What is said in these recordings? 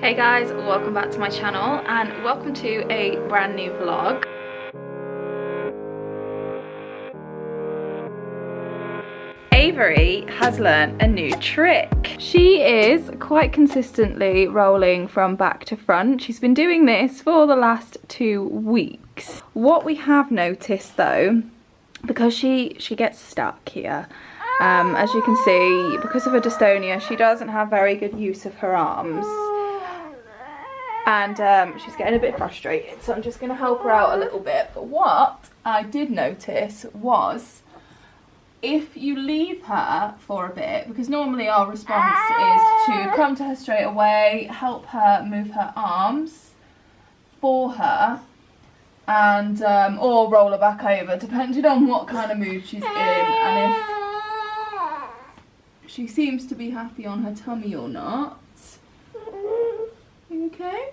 Hey guys, welcome back to my channel and welcome to a brand new vlog. Avery has learned a new trick. She is quite consistently rolling from back to front. She's been doing this for the last 2 weeks. What we have noticed though, because she gets stuck here, as you can see, because of her dystonia, she doesn't have very good use of her arms. And she's getting a bit frustrated, so I'm just going to help her out a little bit. But what I did notice was, if you leave her for a bit, because normally our response is to come to her straight away, help her move her arms for her, and or roll her back over, depending on what kind of mood she's in, and if she seems to be happy on her tummy or not. Okay.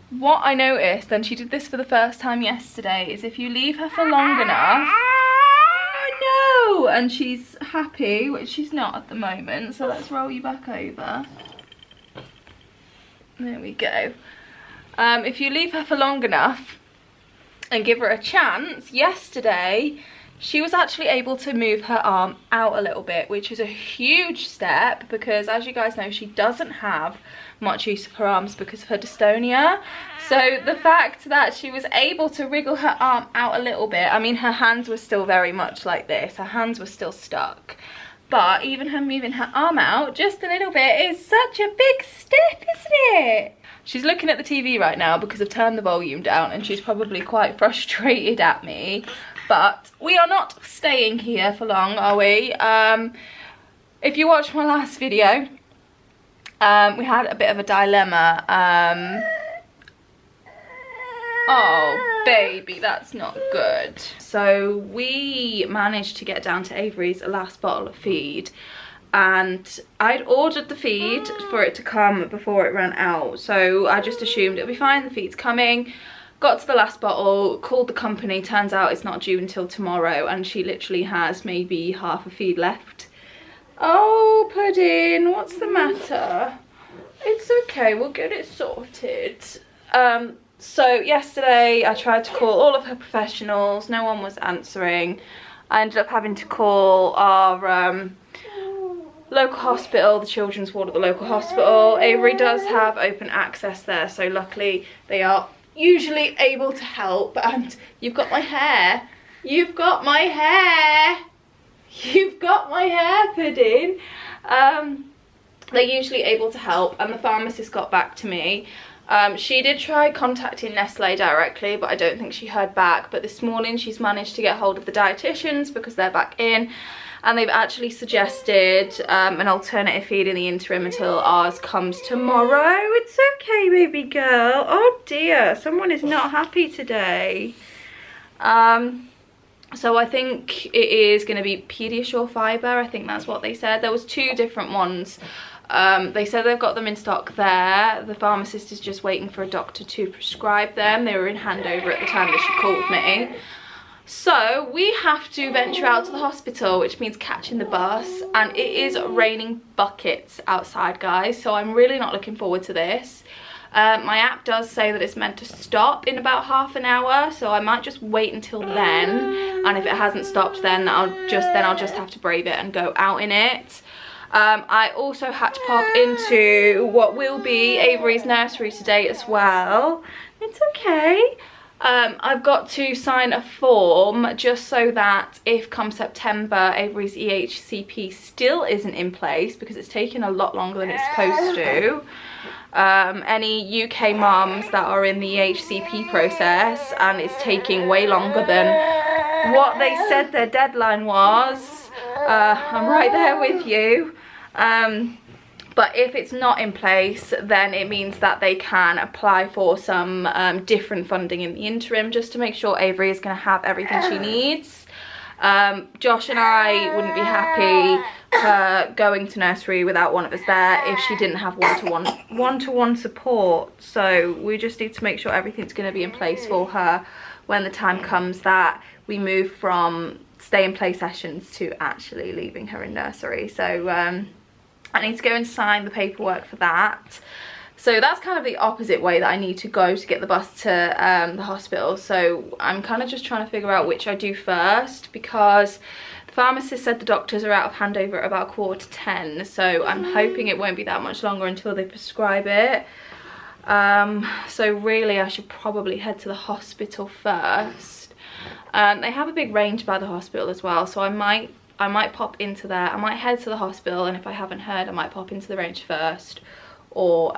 What I noticed, and she did this for the first time yesterday, is if you leave her for long enough, oh no, and she's happy, which she's not at the moment, so let's roll you back over. There we go. If you leave her for long enough and give her a chance, yesterday she was actually able to move her arm out a little bit, which is a huge step because, as you guys know, she doesn't have much use of her arms because of her dystonia. So the fact that she was able to wriggle her arm out a little bit, I mean, her hands were still very much like this, her hands were still stuck, but even her moving her arm out just a little bit is such a big step, isn't it? She's looking at the TV right now because I've turned the volume down and she's probably quite frustrated at me. But we are not staying here for long, are we? If you watched my last video, we had a bit of a dilemma. Oh, baby, that's not good. So we managed to get down to Avery's last bottle of feed. And I'd ordered the feed for it to come before it ran out. So I just assumed it'll be fine, the feed's coming. Got to the last bottle, called the company, turns out it's not due until tomorrow, and she literally has maybe half a feed left. Oh, Pudding, what's the matter? It's okay, we'll get it sorted. So yesterday I tried to call all of her professionals, no one was answering. I ended up having to call our local hospital, the children's ward at the local hospital. Avery does have open access there, so luckily they are usually able to help. And you've got my hair, you've got my hair, you've got my hair, Pudding. They're usually able to help, and the pharmacist got back to me. She did try contacting Nestle directly, but I don't think she heard back. But this morning she's managed to get hold of the dietitians because they're back in, and they've actually suggested an alternative feed in the interim until ours comes tomorrow. It's okay, baby girl. Oh dear, someone is not happy today. So I think it is going to be Pediasure Fibre. I think that's what they said. There was 2 different ones. They said they've got them in stock there. The pharmacist is just waiting for a doctor to prescribe them. They were in handover at the time that she called me. So we have to venture out to the hospital, which means catching the bus, and it is raining buckets outside, guys, so I'm really not looking forward to this. My app does say that it's meant to stop in about half an hour, so I might just wait until then, and if it hasn't stopped, then I'll just have to brave it and go out in it. I also had to pop into what will be Avery's nursery today as well. It's okay. I've got to sign a form just so that if come September Avery's EHCP still isn't in place, because it's taken a lot longer than it's supposed to, any UK mums that are in the EHCP process and it's taking way longer than what they said their deadline was, I'm right there with you. But if it's not in place, then it means that they can apply for some different funding in the interim, just to make sure Avery is going to have everything she needs. Josh and I wouldn't be happy going to nursery without one of us there if she didn't have one-to-one support. So we just need to make sure everything's going to be in place for her when the time comes that we move from stay in play sessions to actually leaving her in nursery. So I need to go and sign the paperwork for that. So that's kind of the opposite way that I need to go to get the bus to the hospital. So I'm kind of just trying to figure out which I do first, because the pharmacist said the doctors are out of handover at about 10:15. So I'm hoping it won't be that much longer until they prescribe it. So really I should probably head to the hospital first. They have a big range by the hospital as well, so I might pop into there. I might head to the hospital, and if I haven't heard, I might pop into the range first. Or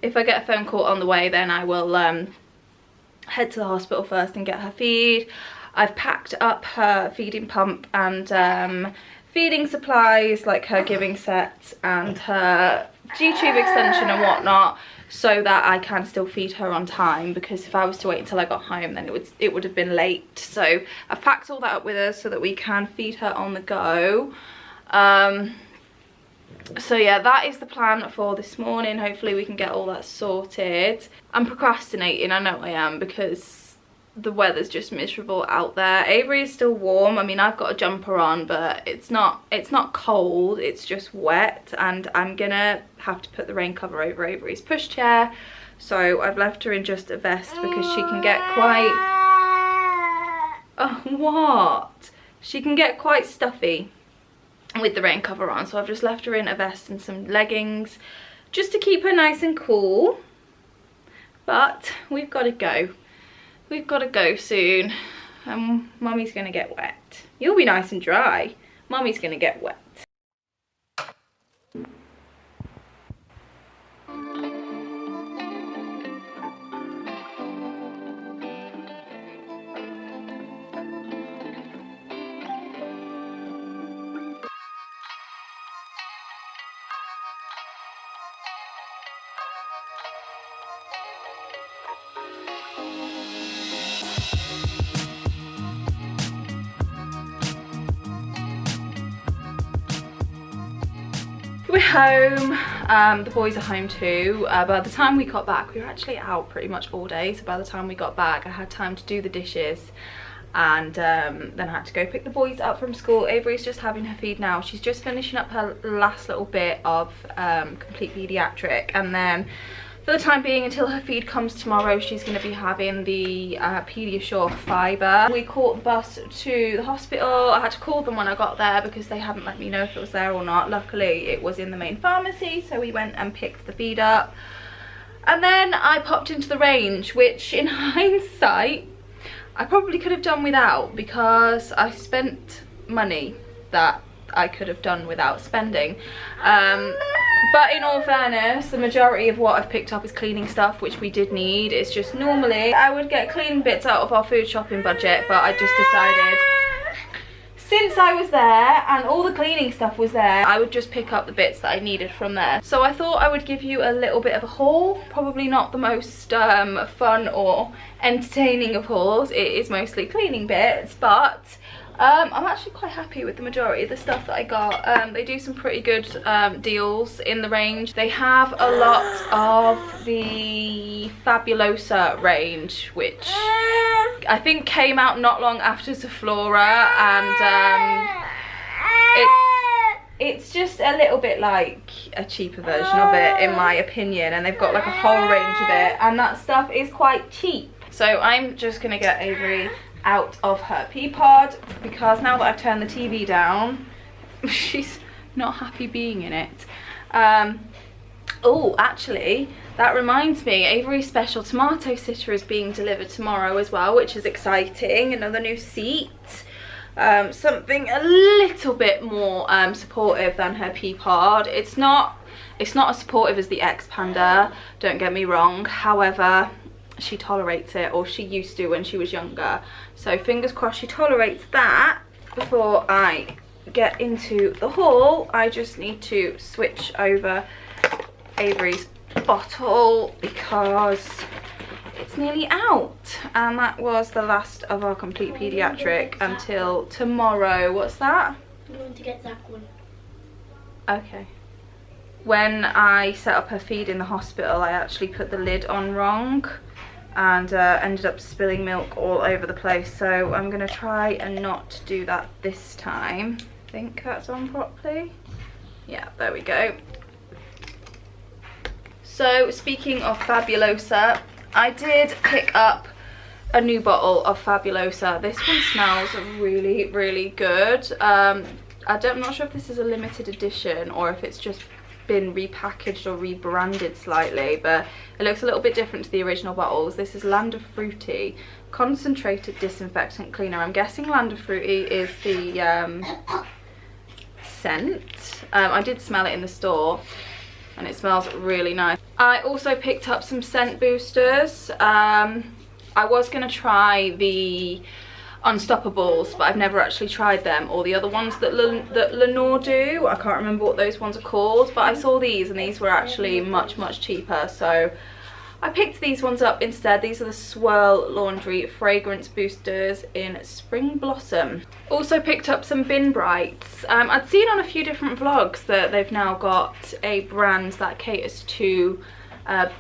if I get a phone call on the way, then I will head to the hospital first and get her feed. I've packed up her feeding pump and feeding supplies, like her giving set and her G-tube extension and whatnot, so that I can still feed her on time, because if I was to wait until I got home, then it would have been late. So I've packed all that up with us so that we can feed her on the go. So yeah, that is the plan for this morning. Hopefully we can get all that sorted. I'm procrastinating, I know I am, because the weather's just miserable out there. Avery is still warm. I mean, I've got a jumper on, but it's not cold, it's just wet, and I'm gonna have to put the rain cover over Avery's pushchair. So I've left her in just a vest because she can get quite... Oh, what? She can get quite stuffy with the rain cover on, so I've just left her in a vest and some leggings just to keep her nice and cool. But we've got to go. We've got to go soon, and Mummy's gonna get wet. You'll be nice and dry. Mummy's gonna get wet. We're home. The boys are home too. By the time we got back, we were actually out pretty much all day, so by the time we got back I had time to do the dishes, and then I had to go pick the boys up from school. Avery's just having her feed now. She's just finishing up her last little bit of complete pediatric, and then for the time being, until her feed comes tomorrow, she's going to be having the Pediasure fibre. We caught the bus to the hospital. I had to call them when I got there because they hadn't let me know if it was there or not. Luckily, it was in the main pharmacy, so we went and picked the feed up. And then I popped into the range, which in hindsight, I probably could have done without, because I spent money that I could have done without spending. But in all fairness, the majority of what I've picked up is cleaning stuff, which we did need. It's just normally I would get cleaning bits out of our food shopping budget, but I just decided, since I was there and all the cleaning stuff was there, I would just pick up the bits that I needed from there. So I thought I would give you a little bit of a haul. Probably not the most fun or entertaining of hauls. It is mostly cleaning bits, but I'm actually quite happy with the majority of the stuff that I got. They do some pretty good deals in the range. They have a lot of the Fabulosa range, which I think came out not long after Sephora, and it's just a little bit like a cheaper version of it, in my opinion, and they've got like a whole range of it, and that stuff is quite cheap. So I'm just gonna get Avery out of her pea pod, because now that I've turned the TV down, she's not happy being in it. Oh, actually, that reminds me, Avery's special tomato sitter is being delivered tomorrow as well, which is exciting. Another new seat, something a little bit more supportive than her pea pod. It's not as supportive as the X Panda, don't get me wrong, however she tolerates it, or she used to when she was younger, so fingers crossed she tolerates that. Before I get into the haul, I just need to switch over Avery's bottle because it's nearly out, and that was the last of our complete pediatric until tomorrow. What's that? I'm going to get that one. Okay. When I set up her feed in the hospital, I actually put the lid on wrong and ended up spilling milk all over the place, so I'm gonna try and not do that this time. I think that's on properly. Yeah, there we go. So speaking of Fabulosa, I did pick up a new bottle of Fabulosa. This one smells really, really good. I'm not sure if this is a limited edition or if it's just been repackaged or rebranded slightly, but it looks a little bit different to the original bottles. This is Land of Fruity Concentrated Disinfectant Cleaner. I'm guessing Land of Fruity is the scent. I did smell it in the store and it smells really nice. I also picked up some scent boosters. I was going to try the Unstoppables, but I've never actually tried them, or the other ones that Lenore do. I can't remember what those ones are called, but I saw these and these were actually much cheaper, so I picked these ones up instead. These are the Swirl Laundry Fragrance Boosters in Spring Blossom. Also picked up some Bin Brights. I'd seen on a few different vlogs that they've now got a brand that caters to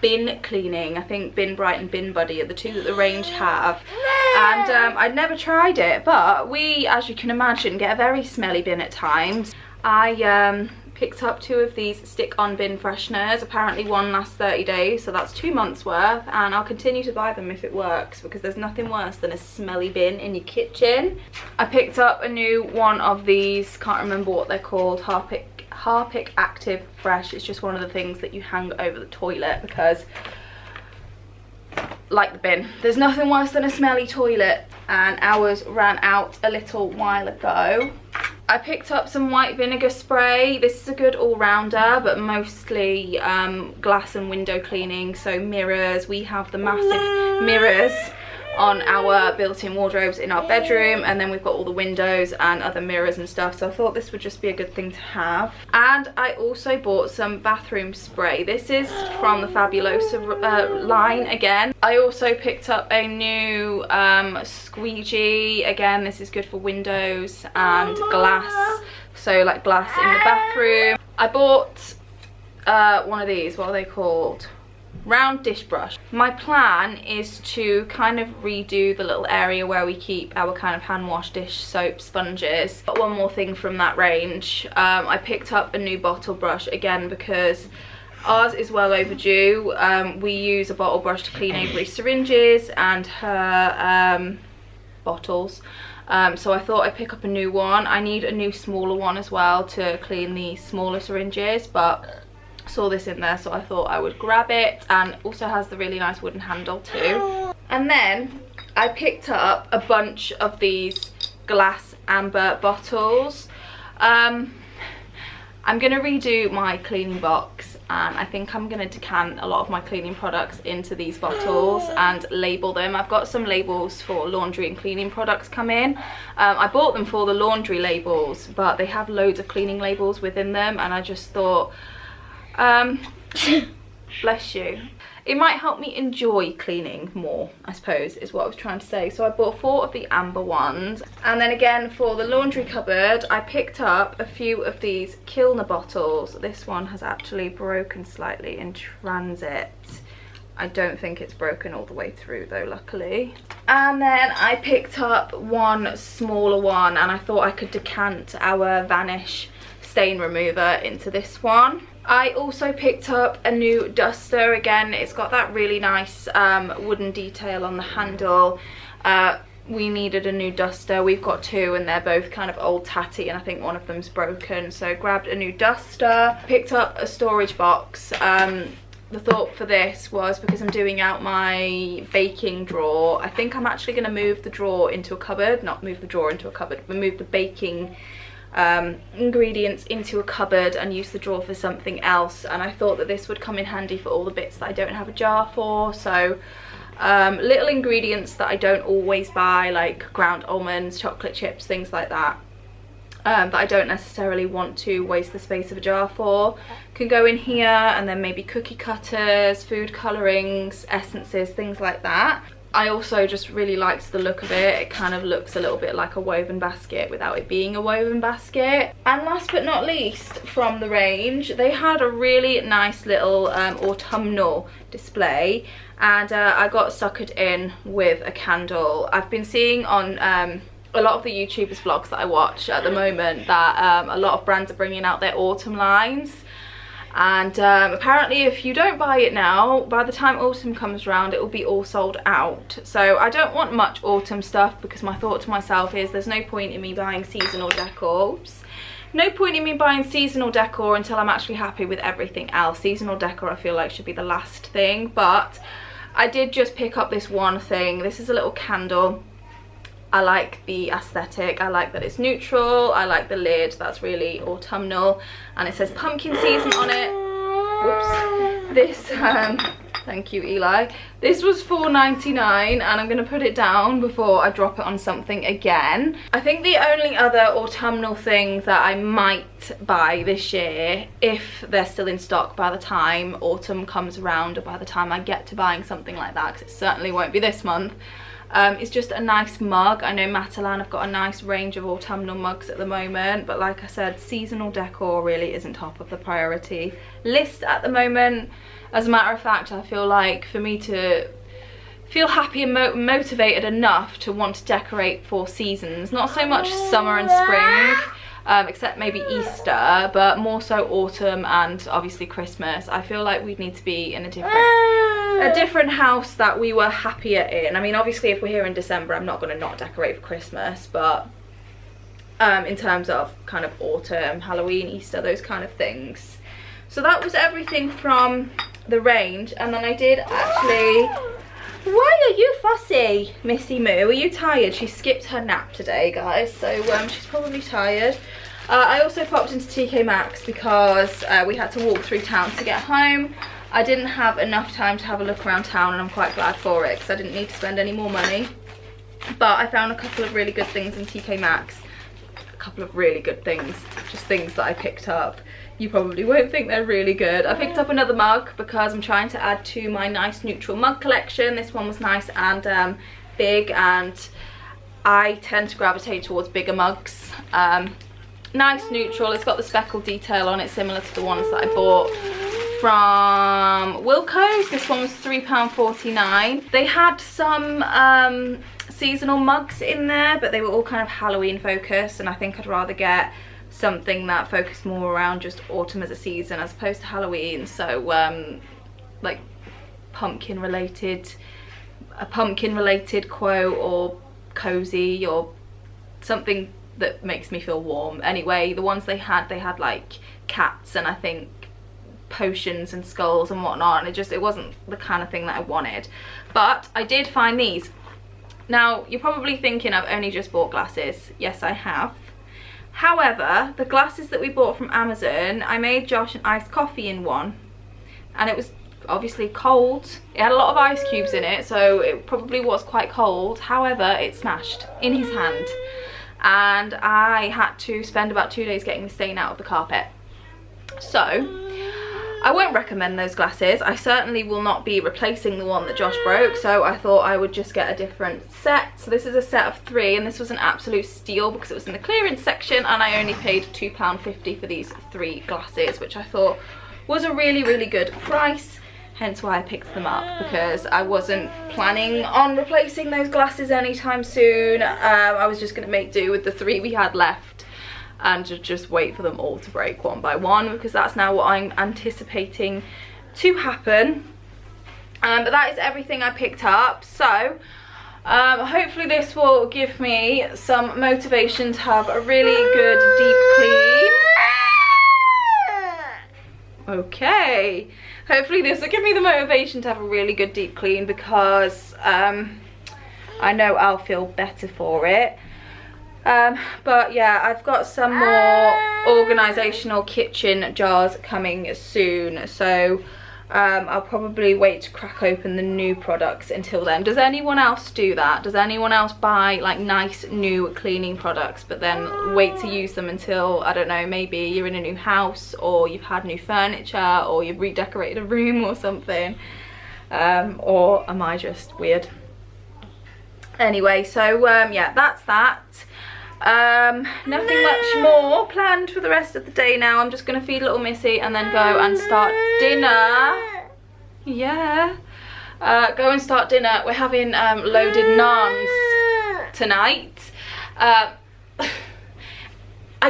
bin cleaning. I think Bin Bright and Bin Buddy are the two that the range have, and I'd never tried it, but we, as you can imagine, get a very smelly bin at times. I picked up 2 of these stick-on bin fresheners. Apparently one lasts 30 days, so that's 2 months worth, and I'll continue to buy them if it works, because there's nothing worse than a smelly bin in your kitchen. I picked up a new one of these, can't remember what they're called, Harpic Active Fresh. It's just one of the things that you hang over the toilet, because like the bin, there's nothing worse than a smelly toilet, and ours ran out a little while ago. I picked up some white vinegar spray. This is a good all-rounder, but mostly glass and window cleaning, so mirrors. We have the massive mirrors on our built-in wardrobes in our bedroom, and then we've got all the windows and other mirrors and stuff, so I thought this would just be a good thing to have. And I also bought some bathroom spray. This is from the Fabulosa line again. I also picked up a new squeegee. Again, this is good for windows and glass, so like glass in the bathroom. I bought one of these, what are they called? Round dish brush. My plan is to kind of redo the little area where we keep our kind of hand wash, dish soap, sponges. But one more thing from that range, I picked up a new bottle brush again because ours is well overdue. We use a bottle brush to clean Avery's syringes and her bottles, so I thought I'd pick up a new one. I need a new smaller one as well to clean the smaller syringes, but saw this in there, so I thought I would grab it, and also has the really nice wooden handle too. And then I picked up a bunch of these glass amber bottles. I'm gonna redo my cleaning box, and I think I'm gonna decant a lot of my cleaning products into these bottles and label them. I've got some labels for laundry and cleaning products come in. I bought them for the laundry labels, but they have loads of cleaning labels within them, and I just thought, bless you, it might help me enjoy cleaning more, I suppose, is what I was trying to say. So I bought 4 of the amber ones, and then again for the laundry cupboard I picked up a few of these Kilner bottles. This one has actually broken slightly in transit. I don't think it's broken all the way through though, luckily. And then I picked up one smaller one, and I thought I could decant our Vanish stain remover into this one. I also picked up a new duster. Again, it's got that really nice wooden detail on the handle. We needed a new duster. We've got 2 and they're both kind of old tatty, and I think one of them's broken, so grabbed a new duster. Picked up a storage box. The thought for this was because I'm doing out my baking drawer. I think I'm actually going to move the drawer into a cupboard, not move the drawer into a cupboard, but move the baking ingredients into a cupboard and use the drawer for something else. And I thought that this would come in handy for all the bits that I don't have a jar for. So little ingredients that I don't always buy, like ground almonds, chocolate chips, things like that, that I don't necessarily want to waste the space of a jar for, can go in here. And then maybe cookie cutters, food colorings, essences, things like that. I also just really liked the look of it. It kind of looks a little bit like a woven basket without it being a woven basket. And last but not least from the range, they had a really nice little autumnal display, and I got suckered in with a candle. I've been seeing on a lot of the YouTubers vlogs that I watch at the moment that a lot of brands are bringing out their autumn lines, And apparently if you don't buy it now, by the time autumn comes around, it will be all sold out. So I don't want much autumn stuff, because my thought to myself is there's no point in me buying seasonal decor. Oops. No point in me buying seasonal decor until I'm actually happy with everything else. Seasonal decor I feel like should be the last thing, but I did just pick up this one thing. This is a little candle. I like the aesthetic, I like that it's neutral, I like the lid, that's really autumnal, and it says pumpkin season on it. Whoops. This, thank you Eli, this was $4.99, and I'm going to put it down before I drop it on something again. I think the only other autumnal thing that I might buy this year, if they're still in stock by the time autumn comes around, or by the time I get to buying something like that, because it certainly won't be this month, it's just a nice mug. I know Matalan have got a nice range of autumnal mugs at the moment, but like I said, seasonal decor really isn't top of the priority list at the moment. As a matter of fact, I feel like for me to feel happy and motivated enough to want to decorate for seasons, not so much summer and spring, except maybe Easter, but more so autumn and obviously Christmas. I feel like we'd need to be in a different house that we were happier in. I mean, obviously if we're here in December, I'm not going to not decorate for Christmas, but in terms of kind of autumn, Halloween, Easter, those kind of things. So that was everything from the range. And then I did actually... Why are you fussy, Missy Moo? Are you tired? She skipped her nap today, guys, so she's probably tired. I also popped into TK Maxx because we had to walk through town to get home. I didn't have enough time to have a look around town, and I'm quite glad for it, because I didn't need to spend any more money. But I found a couple of really good things in TK Maxx. A couple of really good things, just things that I picked up. You probably won't think they're really good. I picked up another mug because I'm trying to add to my nice neutral mug collection. This one was nice and big, and I tend to gravitate towards bigger mugs. Nice neutral, it's got the speckled detail on it, similar to the ones that I bought from Wilko's. This one was £3.49. They had some seasonal mugs in there, but they were all kind of Halloween focused, and I think I'd rather get something that focused more around just autumn as a season as opposed to Halloween. So like a pumpkin related quote, or cozy, or something that makes me feel warm. Anyway, the ones they had like cats and I think potions and skulls and whatnot, and it wasn't the kind of thing that I wanted. But I did find these. Now you're probably thinking I've only just bought glasses. Yes, I have. However, the glasses that we bought from Amazon, I made Josh an iced coffee in one, and it was obviously cold. It had a lot of ice cubes in it, so it probably was quite cold. However, it smashed in his hand, and I had to spend about 2 days getting the stain out of the carpet. So I won't recommend those glasses. I certainly will not be replacing the one that Josh broke, so I thought I would just get a different set. So this is a set of 3, and this was an absolute steal because it was in the clearance section, and I only paid £2.50 for these 3 glasses, which I thought was a really, really good price. Hence why I picked them up, because I wasn't planning on replacing those glasses anytime soon. I was just going to make do with the 3 we had left, and to just wait for them all to break one by one, because that's now what I'm anticipating to happen. But that is everything I picked up. So hopefully this will give me some motivation to have a really good deep clean. Okay, hopefully this will give me the motivation to have a really good deep clean, because I know I'll feel better for it. But yeah, I've got some more organisational kitchen jars coming soon, so I'll probably wait to crack open the new products until then. Does anyone else do that? Does anyone else buy like nice new cleaning products but then wait to use them until, I don't know, maybe you're in a new house, or you've had new furniture, or you've redecorated a room or something? Or am I just weird? Anyway, so yeah, that's that. Nothing much more planned for the rest of the day now. I'm just gonna feed little Missy and then go and start dinner. Yeah, go and start dinner. We're having loaded naans tonight. I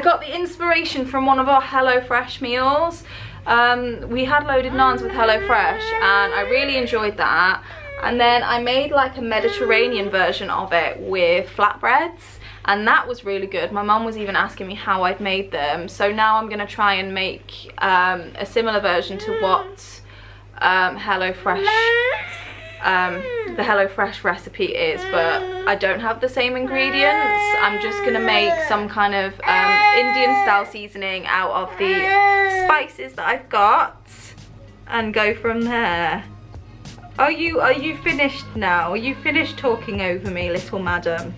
got the inspiration from one of our HelloFresh meals. We had loaded naans with HelloFresh and I really enjoyed that. And then I made like a Mediterranean version of it with flatbreads, and that was really good. My mum was even asking me how I'd made them, so now I'm gonna try and make a similar version to what HelloFresh the HelloFresh recipe is, but I don't have the same ingredients. I'm just gonna make some kind of Indian style seasoning out of the spices that I've got and go from there. Are you finished now? Are you finished talking over me, little madam?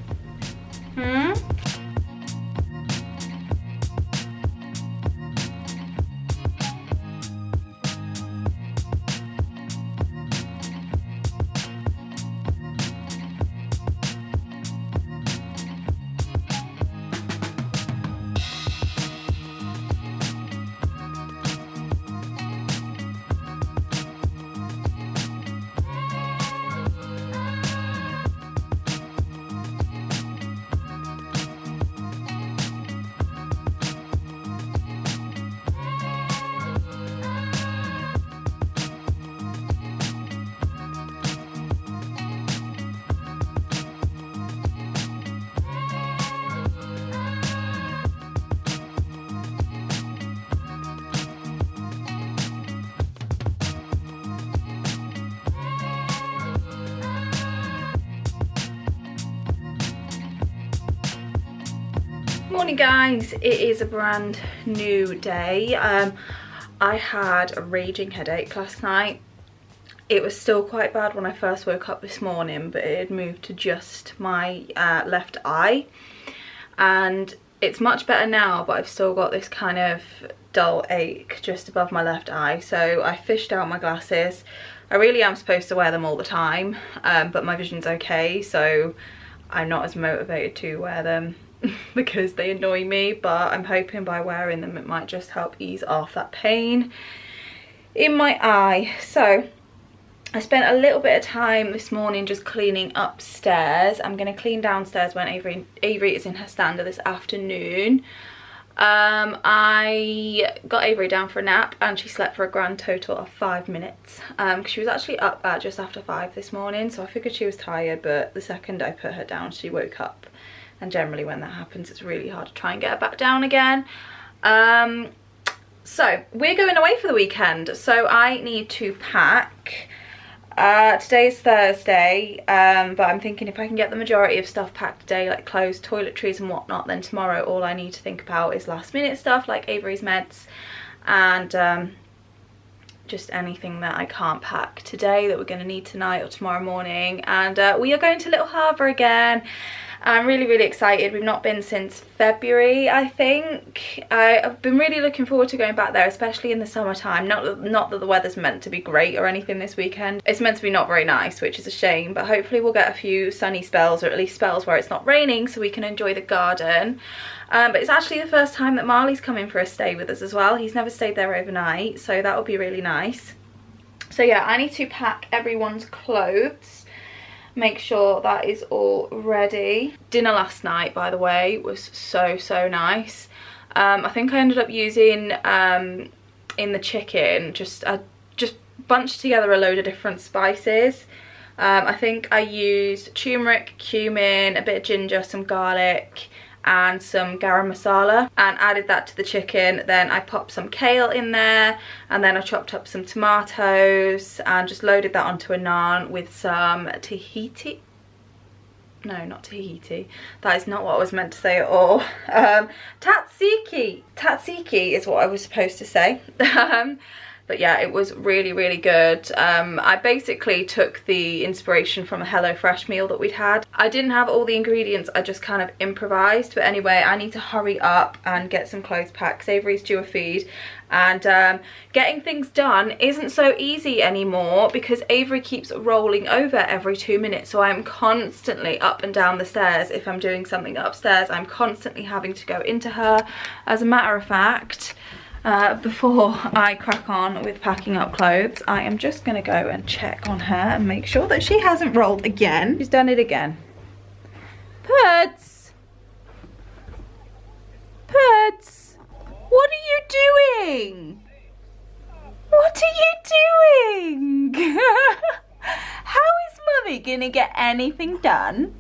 Morning guys, it is a brand new day. I had a raging headache last night. It was still quite bad when I first woke up this morning, but it had moved to just my left eye, and it's much better now, but I've still got this kind of dull ache just above my left eye. So I fished out my glasses. I really am supposed to wear them all the time, but my vision's okay, so I'm not as motivated to wear them because they annoy me, but I'm hoping by wearing them it might just help ease off that pain in my eye. So I spent a little bit of time this morning just cleaning upstairs. I'm going to clean downstairs when Avery is in her stander this afternoon. I got Avery down for a nap and she slept for a grand total of 5 minutes, because she was actually up at just after 5 this morning, so I figured she was tired, but the second I put her down she woke up. And generally when that happens it's really hard to try and get her back down again. So we're going away for the weekend, so I need to pack. Today is Thursday, but I'm thinking if I can get the majority of stuff packed today, like clothes, toiletries and whatnot, then tomorrow all I need to think about is last minute stuff like Avery's meds and just anything that I can't pack today that we're going to need tonight or tomorrow morning. And we are going to Little Harbour again. I'm really excited. We've not been since February, I think. I've been really looking forward to going back there, especially in the summertime. Not that the weather's meant to be great or anything this weekend. It's meant to be not very nice, which is a shame, but hopefully we'll get a few sunny spells, or at least spells where it's not raining, so we can enjoy the garden. But it's actually the first time that Marley's coming for a stay with us as well. He's never stayed there overnight, so that will be really nice. So yeah, I need to pack everyone's clothes. Make sure that is all ready. Dinner last night, by the way, was so nice. I think I ended up using in the chicken just bunched together a load of different spices. I think I used turmeric, cumin, a bit of ginger, some garlic and some garam masala, and added that to the chicken. Then I popped some kale in there, and then I chopped up some tomatoes and just loaded that onto a naan with some tahiti. No, not Tahiti. That is not what I was meant to say at all. Tzatziki. Tzatziki is what I was supposed to say. But yeah, it was really good. I basically took the inspiration from a HelloFresh meal that we'd had. I didn't have all the ingredients, I just kind of improvised. But anyway, I need to hurry up and get some clothes packed because Avery's due a feed. And getting things done isn't so easy anymore because Avery keeps rolling over every 2 minutes. So I'm constantly up and down the stairs. If I'm doing something upstairs, I'm constantly having to go into her. As a matter of fact, before I crack on with packing up clothes, I am just going to go and check on her and make sure that she hasn't rolled again. She's done it again. Puds! Puds! What are you doing? What are you doing? How is Mummy gonna get anything done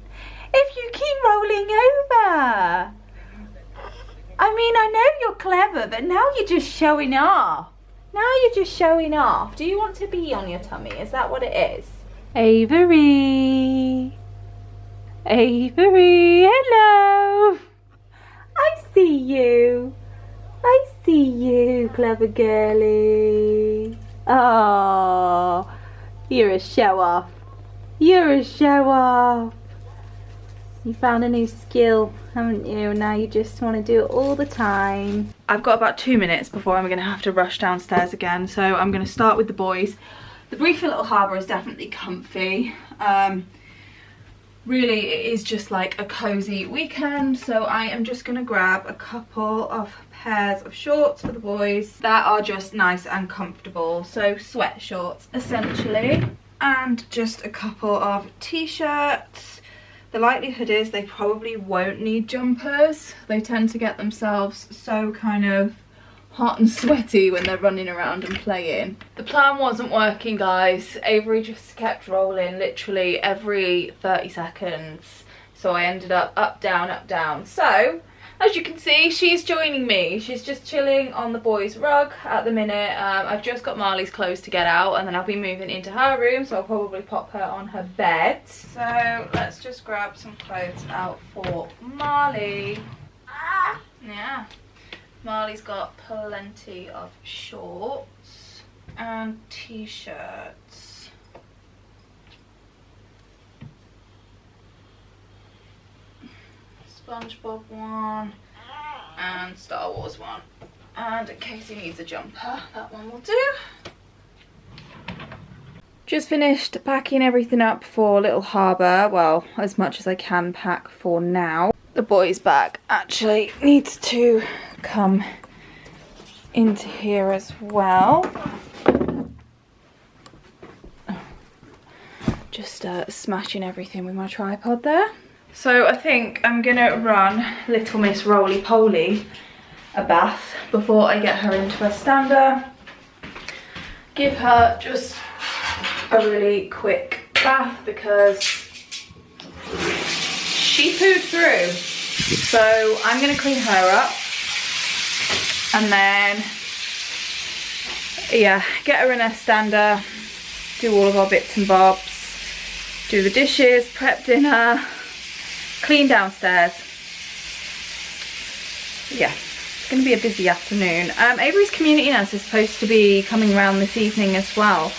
if you keep rolling over? I mean, I know you're clever, but now you're just showing off. Now you're just showing off. Do you want to be on your tummy? Is that what it is? Avery. Avery, hello. I see you. I see you, clever girlie. Oh, you're a show-off. You're a show-off. You found a new skill, haven't you? Now you just want to do it all the time. I've got about 2 minutes before I'm going to have to rush downstairs again, so I'm going to start with the boys. The Briefing Little Harbour is definitely comfy. Really, it is just like a cozy weekend, so I am just going to grab a couple of pairs of shorts for the boys that are just nice and comfortable. So sweat shorts, essentially, and just a couple of t-shirts. The likelihood is they probably won't need jumpers. They tend to get themselves so kind of hot and sweaty when they're running around and playing. The plan wasn't working, guys. Avery just kept rolling literally every 30 seconds. So I ended up, down, up, down. So, as you can see, she's joining me. She's just chilling on the boys' rug at the minute. I've just got Marley's clothes to get out, and then I'll be moving into her room, so I'll probably pop her on her bed. So let's just grab some clothes out for Marley. Yeah. Marley's got plenty of shorts and t-shirts. SpongeBob one and Star Wars one. And in case he needs a jumper, that one will do. Just finished packing everything up for Little Harbour. Well, as much as I can pack for now. The boys' bag actually needs to come into here as well. Just smashing everything with my tripod there. So I think I'm gonna run little Miss Roly Poly a bath before I get her into her stander. Give her just a really quick bath because she pooed through. So I'm gonna clean her up and then, yeah, get her in her stander, do all of our bits and bobs, do the dishes, prep dinner, clean downstairs. Yeah, it's going to be a busy afternoon. Avery's community nurse is supposed to be coming around this evening as well,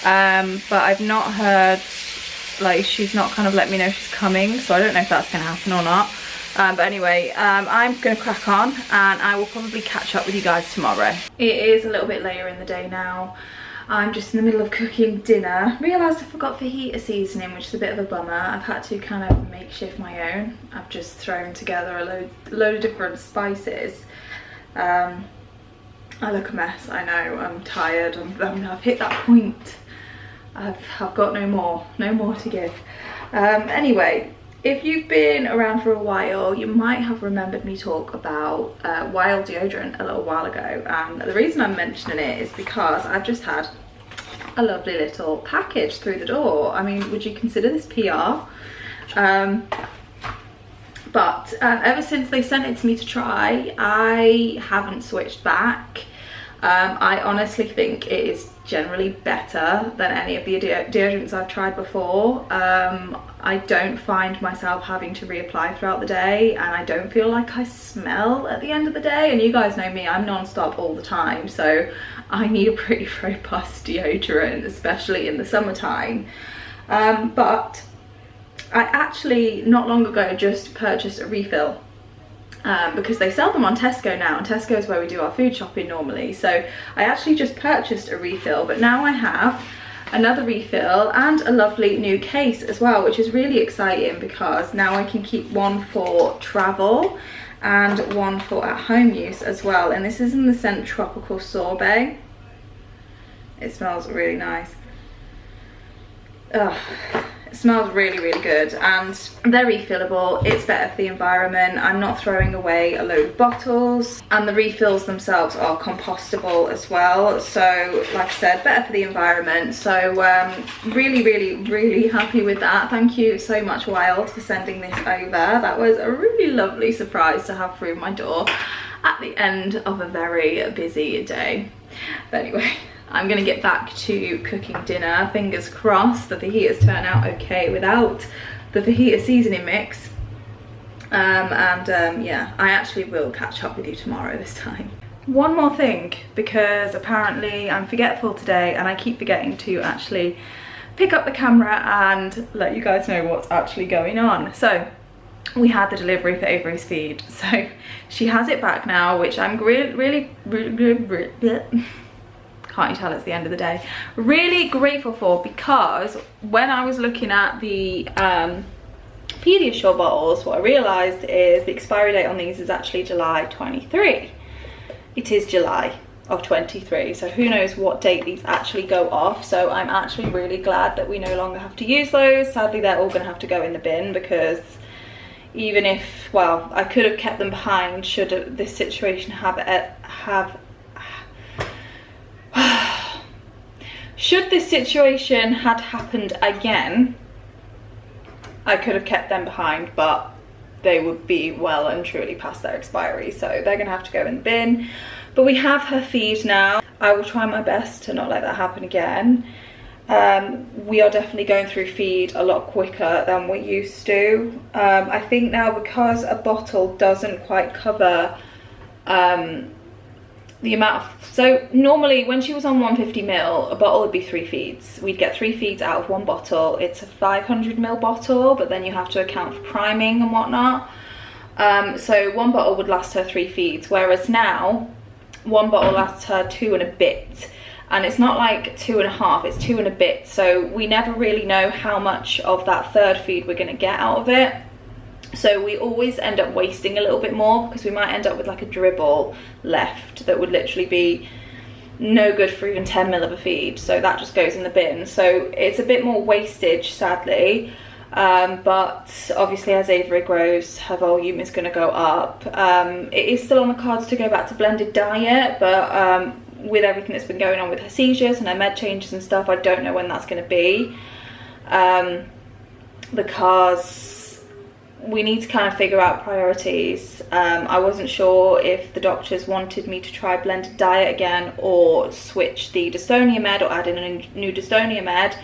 but I've not heard, like, she's not kind of let me know she's coming, so I don't know if that's going to happen or not. But anyway, I'm going to crack on and I will probably catch up with you guys tomorrow. It is a little bit later in the day now. I'm just in the middle of cooking dinner. Realised I forgot fajita seasoning, which is a bit of a bummer. I've had to kind of makeshift my own. I've just thrown together a load of different spices. I look a mess, I know. I'm tired. I've hit that point. I've got no more to give. Anyway, if you've been around for a while, you might have remembered me talk about Wild deodorant a little while ago. And the reason I'm mentioning it is because I've just had a lovely little package through the door. I mean, would you consider this PR? But ever since they sent it to me to try, I haven't switched back. I honestly think it is generally better than any of the deodorants I've tried before. I don't find myself having to reapply throughout the day, and I don't feel like I smell at the end of the day. And you guys know me, I'm non-stop all the time, so I need a pretty robust deodorant, especially in the summertime. But I actually not long ago just purchased a refill. Because they sell them on Tesco now, and Tesco is where we do our food shopping normally. So I actually just purchased a refill, but now I have another refill and a lovely new case as well, which is really exciting because now I can keep one for travel and one for at home use as well. And this is in the scent Tropical Sorbet. It smells really nice. Ugh. It smells really, really good, and they're refillable. It's better for the environment. I'm not throwing away a load of bottles, and the refills themselves are compostable as well. So like I said, better for the environment. So really, really, really happy with that. Thank you so much, Wild, for sending this over. That was a really lovely surprise to have through my door at the end of a very busy day. But anyway, I'm gonna get back to cooking dinner. Fingers crossed that the heaters turn out okay without the fajita seasoning mix. Yeah, I actually will catch up with you tomorrow this time. One more thing, because apparently I'm forgetful today and I keep forgetting to actually pick up the camera and let you guys know what's actually going on. So we had the delivery for Avery's feed, so she has it back now, which I'm really can't you tell it's the end of the day, really grateful for, because when I was looking at the Pediasure bottles, what I realised is the expiry date on these is actually July 23. It is July of 23, so who knows what date these actually go off. So I'm actually really glad that we no longer have to use those. Sadly, they're all going to have to go in the bin, because even if, well, I could have kept them behind should this situation should this situation had happened again, I could have kept them behind, but they would be well and truly past their expiry, so they're gonna have to go in the bin. But we have her feed now. I will try my best to not let that happen again. We are definitely going through feed a lot quicker than we used to. I think now, because a bottle doesn't quite cover the amount of, so normally when she was on 150ml, a bottle would be 3 feeds. We'd get 3 feeds out of one bottle. It's a 500ml bottle, but then you have to account for priming and whatnot. So one bottle would last her 3 feeds, whereas now one bottle lasts her 2 and a bit. And it's not like 2 and a half, it's 2 and a bit. So we never really know how much of that third feed we're gonna get out of it. So we always end up wasting a little bit more, because we might end up with like a dribble left that would literally be no good for even 10ml of a feed. So that just goes in the bin. So it's a bit more wastage, sadly. But obviously as Avery grows, her volume is going to go up. It is still on the cards to go back to blended diet, but with everything that's been going on with her seizures and her med changes and stuff, I don't know when that's going to be. Because we need to kind of figure out priorities. I wasn't sure if the doctors wanted me to try blended diet again, or switch the dystonia med, or add in a new dystonia med.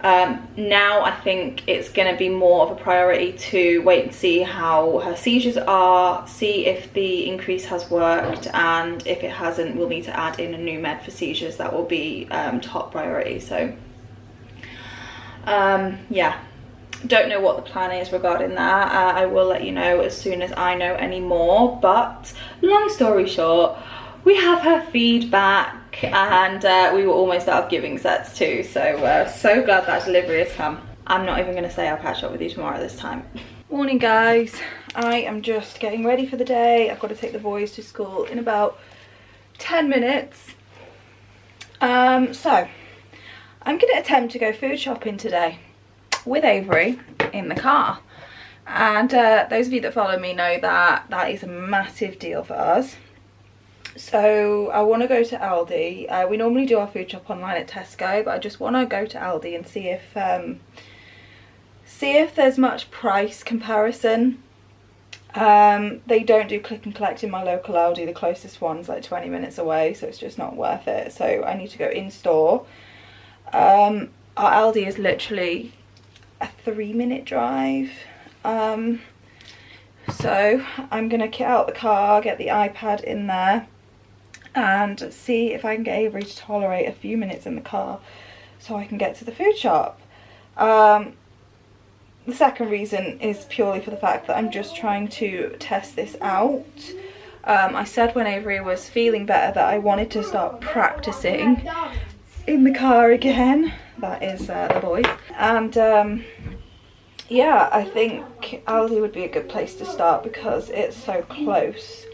Now I think it's going to be more of a priority to wait and see how her seizures are, see if the increase has worked, and if it hasn't, we'll need to add in a new med for seizures. That will be top priority. So yeah, don't know what the plan is regarding that. I will let you know as soon as I know any more. But long story short, we have her feedback, and we were almost out of giving sets too, so so glad that delivery has come. I'm not even going to say I'll catch up with you tomorrow this time. Morning guys, I am just getting ready for the day. I've got to take the boys to school in about 10 minutes. So I'm going to attempt to go food shopping today with Avery in the car, and those of you that follow me know that that is a massive deal for us. So I want to go to Aldi. We normally do our food shop online at Tesco, but I just want to go to Aldi and see if there's much price comparison. They don't do click and collect in my local Aldi. The closest one's like 20 minutes away, so it's just not worth it. So I need to go in store. Our Aldi is literally a 3-minute drive. So I'm gonna get out the car, get the iPad in there, and see if I can get Avery to tolerate a few minutes in the car so I can get to the food shop. The second reason is purely for the fact that I'm just trying to test this out. I said when Avery was feeling better that I wanted to start practicing in the car again. That is the boys. And yeah, I think Aldi would be a good place to start because it's so close.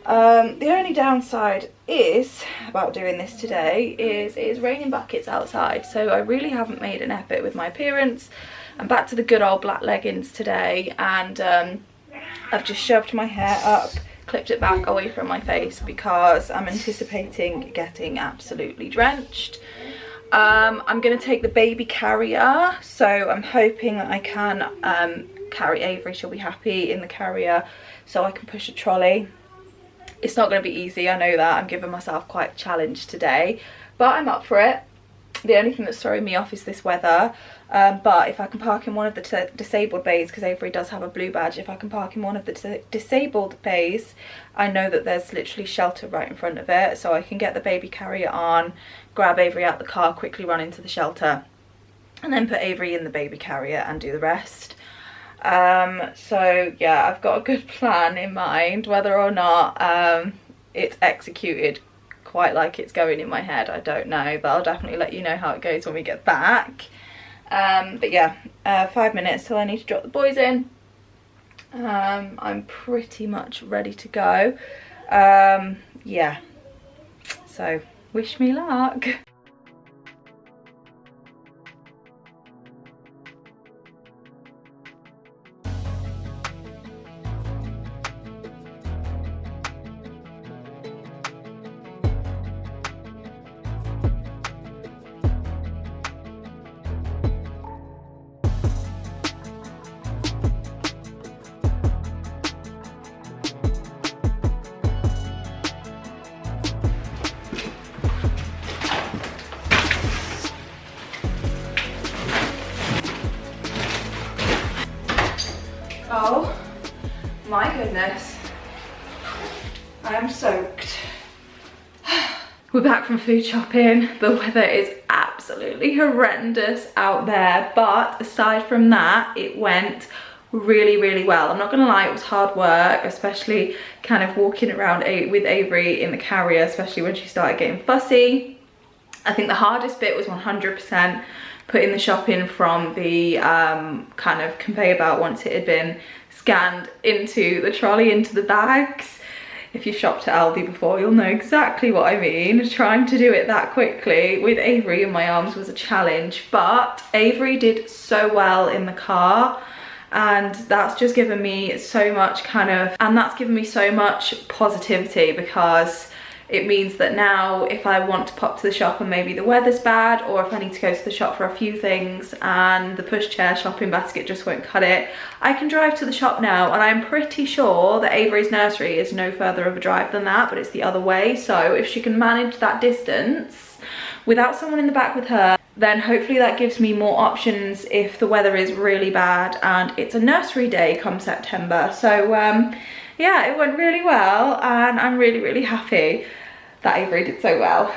The only downside is about doing this today is it is raining buckets outside, so I really haven't made an effort with my appearance. I'm back to the good old black leggings today, and I've just shoved my hair up, clipped it back away from my face because I'm anticipating getting absolutely drenched. I'm going to take the baby carrier, so I'm hoping that I can carry Avery. She'll be happy in the carrier, so I can push a trolley. It's not going to be easy, I know that. I'm giving myself quite a challenge today, but I'm up for it. The only thing that's throwing me off is this weather, but if I can park in one of the disabled bays, because Avery does have a blue badge, if I can park in one of the disabled bays, I know that there's literally shelter right in front of it, so I can get the baby carrier on, grab Avery out the car, quickly run into the shelter, and then put Avery in the baby carrier and do the rest. So yeah, I've got a good plan in mind. Whether or not it's executed quite like it's going in my head, I don't know, but I'll definitely let you know how it goes when we get back. But yeah, 5 minutes till I need to drop the boys in. I'm pretty much ready to go. Yeah, so wish me luck. Oh my goodness, I am soaked. We're back from food shopping. The weather is absolutely horrendous out there, but aside from that, it went really well. I'm not gonna lie, it was hard work, especially kind of walking around with Avery in the carrier, especially when she started getting fussy. I think the hardest bit was 100% putting the shopping from the kind of conveyor belt once it had been scanned into the trolley, into the bags. If you've shopped at Aldi before, you'll know exactly what I mean. Trying to do it that quickly with Avery in my arms was a challenge, but Avery did so well in the car, and that's just given me so much positivity, because it means that now if I want to pop to the shop and maybe the weather's bad, or if I need to go to the shop for a few things and the pushchair shopping basket just won't cut it, I can drive to the shop now. And I'm pretty sure that Avery's nursery is no further of a drive than that, but it's the other way. So if she can manage that distance without someone in the back with her, then hopefully that gives me more options if the weather is really bad and it's a nursery day come September. So yeah, it went really well, and I'm really happy that Avery did so well.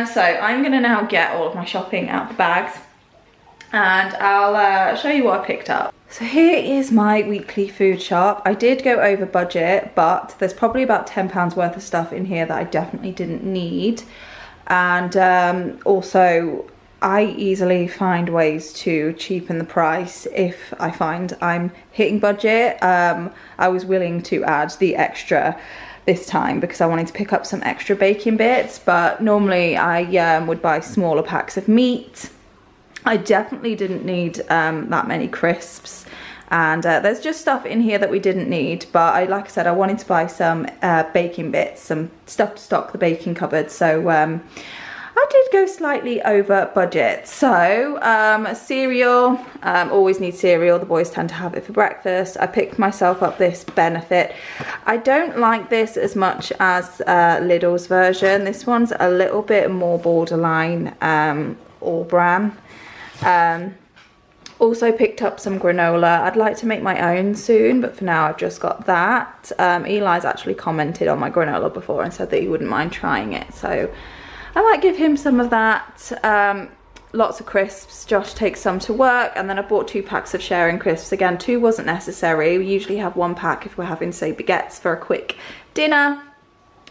So I'm gonna now get all of my shopping out the bags, and I'll show you what I picked up. So here is my weekly food shop. I did go over budget, but there's probably about £10 worth of stuff in here that I definitely didn't need. And also, I easily find ways to cheapen the price if I find I'm hitting budget. I was willing to add the extra this time because I wanted to pick up some extra baking bits, but normally I would buy smaller packs of meat. I definitely didn't need that many crisps, and there's just stuff in here that we didn't need, but like I said, I wanted to buy some baking bits, some stuff to stock the baking cupboard, so I did go slightly over budget. So cereal, always need cereal, the boys tend to have it for breakfast. I picked myself up this Benefit. I don't like this as much as Lidl's version. This one's a little bit more borderline all bran. Also picked up some granola. I'd like to make my own soon, but for now I've just got that. Eli's actually commented on my granola before and said that he wouldn't mind trying it, so I might give him some of that. Lots of crisps. Josh takes some to work, and then I bought 2 packs of sharing crisps. Again, 2 wasn't necessary. We usually have 1 pack if we're having, say, baguettes for a quick dinner.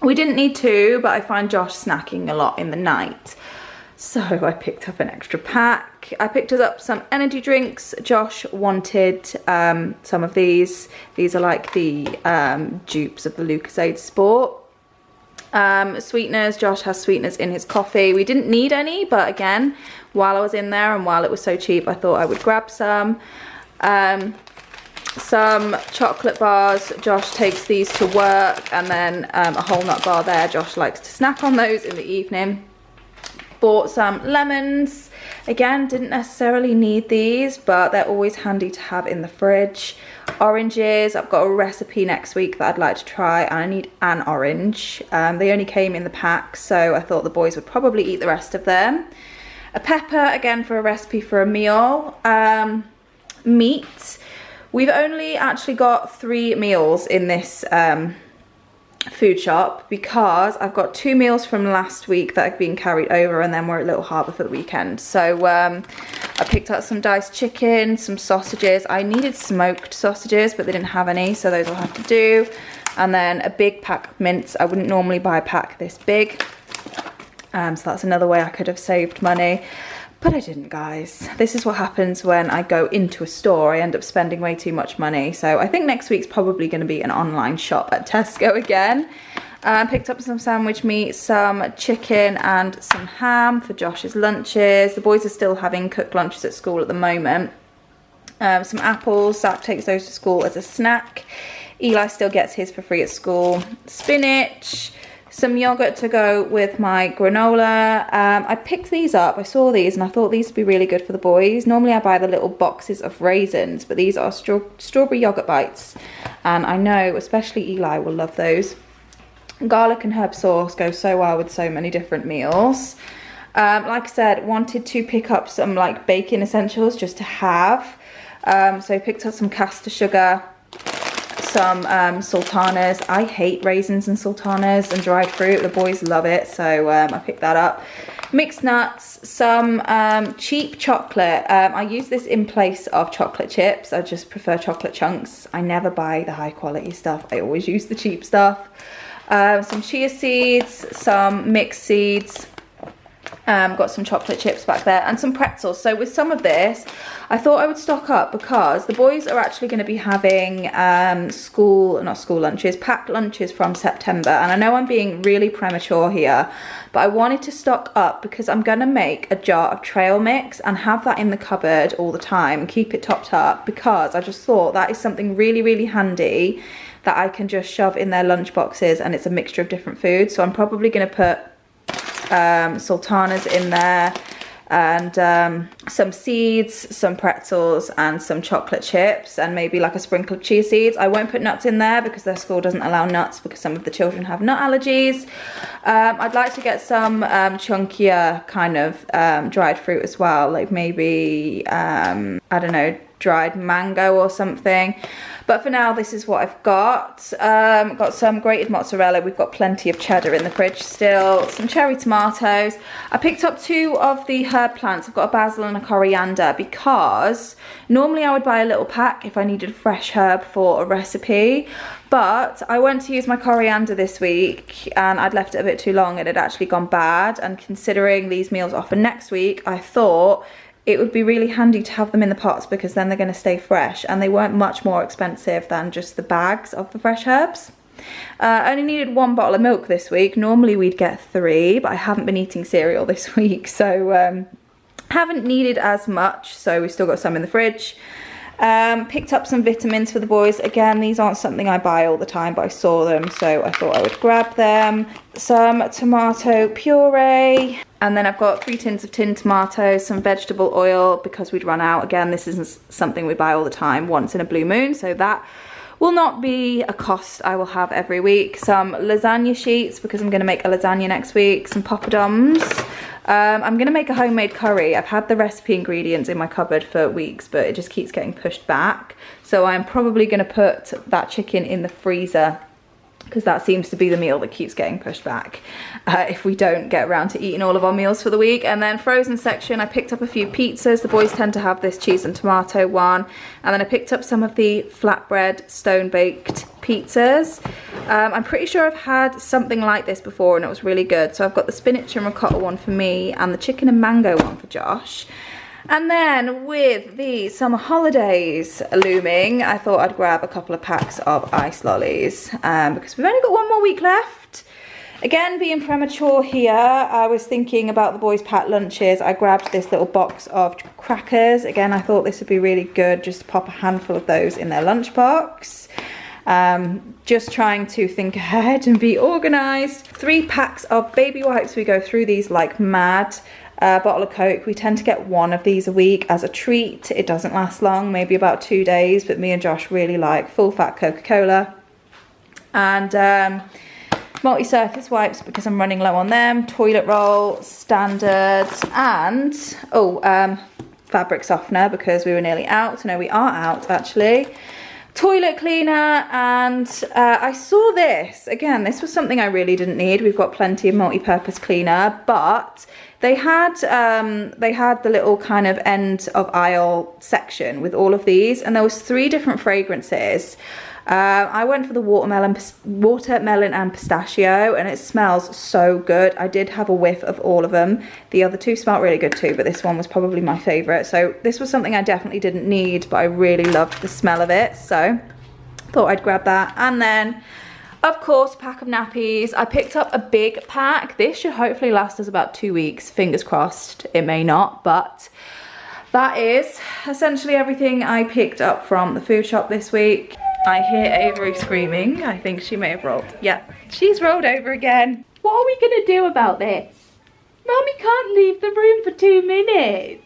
We didn't need 2, but I find Josh snacking a lot in the night. So I picked up an extra pack. I picked us up some energy drinks. Josh wanted some of these. These are like the dupes of the Lucozade Sport. Sweeteners. Josh has sweeteners in his coffee. We didn't need any, but again, while I was in there and while it was so cheap, I thought I would grab some. Some chocolate bars. Josh takes these to work, and then a whole nut bar there. Josh likes to snack on those in the evening. Bought some lemons. Again, didn't necessarily need these, but they're always handy to have in the fridge. Oranges. I've got a recipe next week that I'd like to try, and I need an orange. They only came in the pack, so I thought the boys would probably eat the rest of them. A pepper, again, for a recipe for a meal. Meat. We've only actually got 3 meals in this food shop because I've got 2 meals from last week that have been carried over, and then we're at Little Harbour for the weekend. So I picked up some diced chicken, some sausages. I needed smoked sausages, but they didn't have any, so those I'll have to do. And then a big pack of mince. I wouldn't normally buy a pack this big, so that's another way I could have saved money. But I didn't, guys. This is what happens when I go into a store. I end up spending way too much money. So I think next week's probably going to be an online shop at Tesco again. Picked up some sandwich meat, some chicken and some ham for Josh's lunches. The boys are still having cooked lunches at school at the moment. Some apples. Zach takes those to school as a snack. Eli still gets his for free at school. Spinach. Some yogurt to go with my granola. I picked these up. I saw these and I thought these would be really good for the boys. Normally I buy the little boxes of raisins, but these are strawberry yogurt bites. And I know especially Eli will love those. Garlic and herb sauce goes so well with so many different meals. Like I said, wanted to pick up some like baking essentials just to have. So I picked up some caster sugar, some sultanas. I hate raisins and sultanas and dried fruit. The boys love it, so I picked that up. Mixed nuts, some cheap chocolate. I use this in place of chocolate chips. I just prefer chocolate chunks. I never buy the high quality stuff. I always use the cheap stuff. Some chia seeds, some mixed seeds. Got some chocolate chips back there and some pretzels. So with some of this, I thought I would stock up because the boys are actually going to be having packed lunches from September. And I know I'm being really premature here, but I wanted to stock up because I'm going to make a jar of trail mix and have that in the cupboard all the time and keep it topped up, because I just thought that is something really, really handy that I can just shove in their lunch boxes, and it's a mixture of different foods. So I'm probably going to put sultanas in there, and some seeds, some pretzels and some chocolate chips, and maybe like a sprinkle of chia seeds. I won't put nuts in there because their school doesn't allow nuts because some of the children have nut allergies. I'd like to get some chunkier kind of dried fruit as well, like maybe I don't know, dried mango or something. But for now, this is what I've got. Got some grated mozzarella. We've got plenty of cheddar in the fridge still. Some cherry tomatoes. I picked up 2 of the herb plants. I've got a basil and a coriander, because normally I would buy a little pack if I needed a fresh herb for a recipe. But I went to use my coriander this week and I'd left it a bit too long and it had actually gone bad. And considering these meals are for next week, I thought it would be really handy to have them in the pots, because then they're going to stay fresh, and they weren't much more expensive than just the bags of the fresh herbs. I only needed 1 bottle of milk this week. Normally we'd get 3, but I haven't been eating cereal this week, so haven't needed as much. So we've still got some in the fridge. Picked up some vitamins for the boys. Again, these aren't something I buy all the time, but I saw them, so I thought I would grab them. Some tomato puree. And then I've got 3 tins of tinned tomatoes, some vegetable oil because we'd run out. Again, this isn't something we buy all the time, once in a blue moon, so that will not be a cost I will have every week. Some lasagna sheets because I'm going to make a lasagna next week. Some poppadoms. I'm going to make a homemade curry. I've had the recipe ingredients in my cupboard for weeks, but it just keeps getting pushed back. So I'm probably going to put that chicken in the freezer, because that seems to be the meal that keeps getting pushed back if we don't get around to eating all of our meals for the week. And then frozen section, I picked up a few pizzas. The boys tend to have this cheese and tomato one. And then I picked up some of the flatbread stone baked pizzas. I'm pretty sure I've had something like this before and it was really good. So I've got the spinach and ricotta one for me and the chicken and mango one for Josh. And then with the summer holidays looming, I thought I'd grab a couple of packs of ice lollies because we've only got 1 more week left. Again, being premature here, I was thinking about the boys' packed lunches. I grabbed this little box of crackers. Again, I thought this would be really good just to pop a handful of those in their lunchbox. Just trying to think ahead and be organised. 3 packs of baby wipes. We go through these like mad. Bottle of Coke. We tend to get 1 of these a week as a treat. It doesn't last long, maybe about 2 days, but me and Josh really like full fat Coca-Cola. And multi-surface wipes because I'm running low on them. Toilet roll, standard, and fabric softener because we were nearly out. No, we are out actually. Toilet cleaner, and I saw this again. This was something I really didn't need. We've got plenty of multi-purpose cleaner, but they had the little kind of end of aisle section with all of these, and there was 3 different fragrances. I went for the watermelon and pistachio, and it smells so good. I did have a whiff of all of them. The other 2 smelled really good too, but this one was probably my favourite. So this was something I definitely didn't need, but I really loved the smell of it. So thought I'd grab that. And then, of course, a pack of nappies. I picked up a big pack. This should hopefully last us about 2 weeks. Fingers crossed. It may not, but that is essentially everything I picked up from the food shop this week. I hear Avery screaming. I think she may have rolled. Yeah, she's rolled over again. What are we gonna do about this? Mummy can't leave the room for 2 minutes.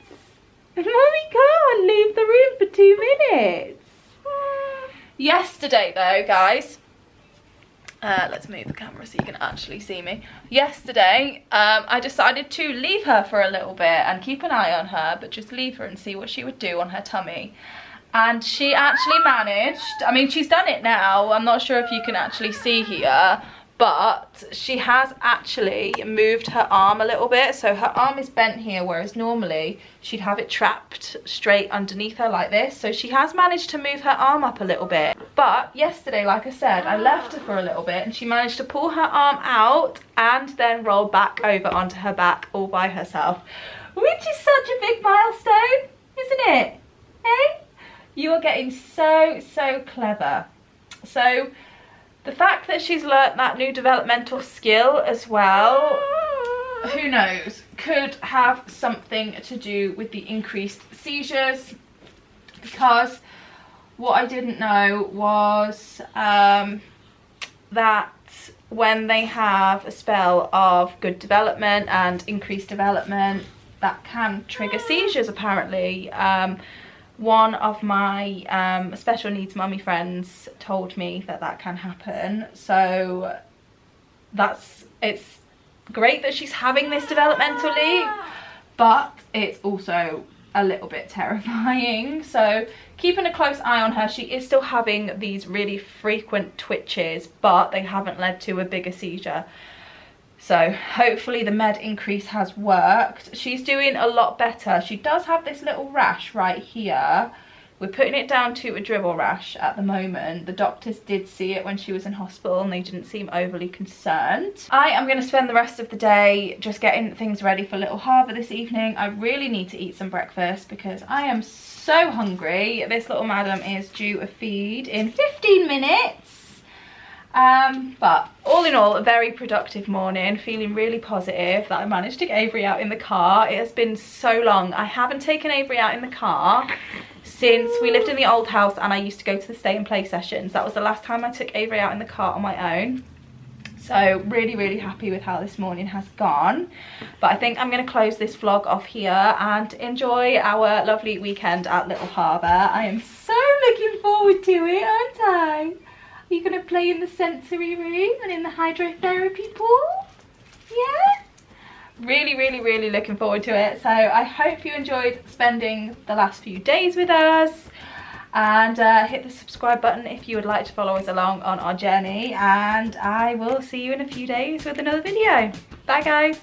Mummy can't leave the room for 2 minutes. Yesterday though, guys, let's move the camera so you can actually see me. Yesterday, I decided to leave her for a little bit and keep an eye on her, but just leave her and see what she would do on her tummy. And she actually managed, I mean, she's done it now. I'm not sure if you can actually see here, but she has actually moved her arm a little bit. So her arm is bent here, whereas normally she'd have it trapped straight underneath her like this. So she has managed to move her arm up a little bit. But yesterday, like I said, I left her for a little bit and she managed to pull her arm out and then roll back over onto her back all by herself, which is such a big milestone, isn't it? Eh? You are getting so clever. So the fact that she's learnt that new developmental skill as well, who knows, could have something to do with the increased seizures, because what I didn't know was that when they have a spell of good development and increased development, that can trigger seizures apparently. One of my special needs mummy friends told me that that can happen. So it's great that she's having this developmentally, but it's also a little bit terrifying. So keeping a close eye on her. She is still having these really frequent twitches, but they haven't led to a bigger seizure. So hopefully the med increase has worked. She's doing a lot better. She does have this little rash right here. We're putting it down to a dribble rash at the moment. The doctors did see it when she was in hospital and they didn't seem overly concerned. I am going to spend the rest of the day just getting things ready for Little Harbour this evening. I really need to eat some breakfast because I am so hungry. This little madam is due a feed in 15 minutes. But all in all, a very productive morning, feeling really positive that I managed to get Avery out in the car. It has been so long. I haven't taken Avery out in the car since we lived in the old house and I used to go to the stay and play sessions. That was the last time I took Avery out in the car on my own. So really happy with how this morning has gone. But I think I'm going to close this vlog off here and enjoy our lovely weekend at Little Harbour. I am so looking forward to it, aren't I? Are you going to play in the sensory room and in the hydrotherapy pool? Yeah? Really looking forward to it. So I hope you enjoyed spending the last few days with us. And hit the subscribe button if you would like to follow us along on our journey. And I will see you in a few days with another video. Bye guys.